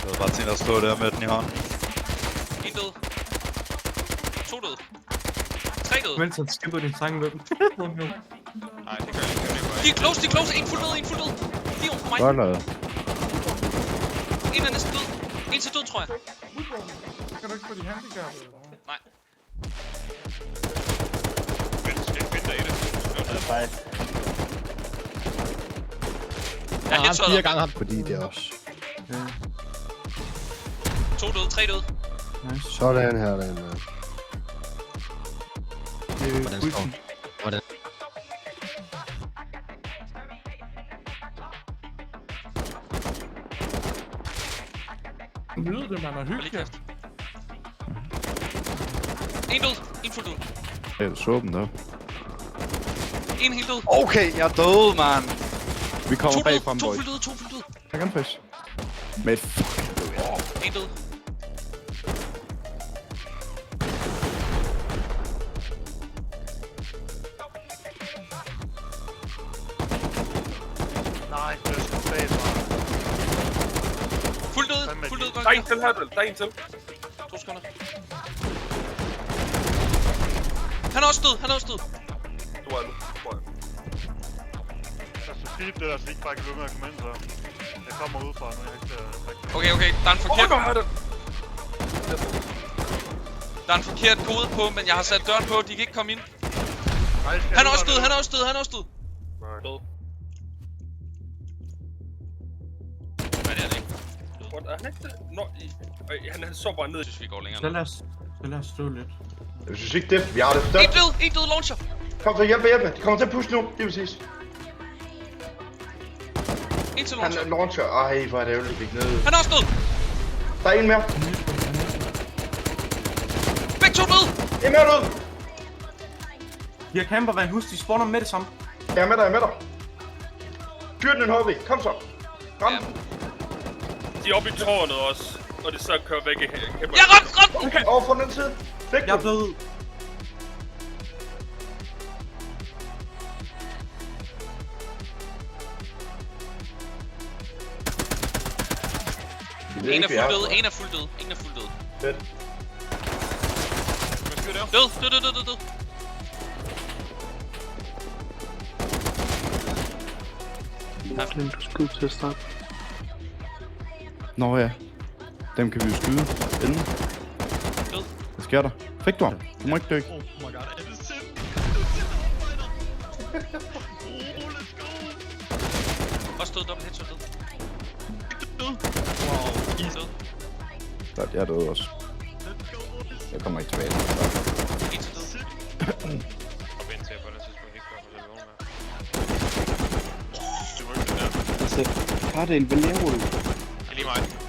Jeg havde bare tænkt at stå der med den i hånden. En død. 2 død. 3 død. Mens han skipper din sang med dem. Nej, det gør jeg ikke. De er close. En fuld død, en fuld død. Lige oven på mig. Godt lavet. En er næsten død. En til død, tror jeg. Kan du ikke få de handicappede? Nej. Skal ikke finde dig i det? Jeg har headshot. 4 gange ham. Fordi det er også. 2 død, 3 død. Nice. Sådan her, den. Det er bussen. Hvordan? Nyder det, man er Hold lige hyggeligt. kæft. En død, en fuld død. Ja, du så dem der. En helt død. Okay, jeg døde, mand. Vi kommer 2 bag død, frem, 2 boys. fuld død, 2 fuld død. Jeg kan push. Med et fucking død. En død. Nej, det er sgu bag mig. Fuld død, godt. Der er en til her, der er en til. 2 sekunder. Han er også død, Du er nu, tror jeg. Det er så fint, det der, så I ikke bare kan løbe med at komme ind, så. Jeg kommer udefra nu, jeg har ikke Okay, der er en forkert, Hvor er det? der er en forkert kode på, men jeg har sat døren på, de kan ikke komme ind. Nej, Han er også død, han er også død. Nej. Død. Hvad er det ikke? Hvor er han ikke det? Nå, han så bare ned. Jeg synes, vi går længere Så nu. lad os stå lidt. Jeg synes ikke det. Vi har det. Stop. En død launcher. Kom så, hjælp. De kommer til at pushe nu. Det er præcis. En til Han launcher. launcher. Ej, hvor er det ærgerligt, vi gik ned. Han er også død. Der er en mere. Begge 2 død. En mere ud. De har campervan, husk, de spawner med det samme. Jeg er med dig, Fyr den en HV. Kom så. Ram. Ja. De er oppe i tårnet også. Og det så kører væk i kæmper. Ja, ramt! Okay. Over fra den side. Fik Jeg er den. blevet... En er fuld død, en er fuld død. Fedt. Hvad skal vi lave? Død. Hvem du skud til at starte? Nå ja. Dem kan vi jo skyde. Inden. Død. Hvad sker der? Fik du ham? Du må ikke dø. Oh my god, er det sind? Også død, dobbelt headshot død. Wow. Død. Godt, jeg er død også. Jeg kommer ikke tilbage. En til død. Og vent til, på det tidspunkt ikke kommer til at vågne med. Det var ikke det der. Altså, Kardel, hvad laver du? Det er lige mig.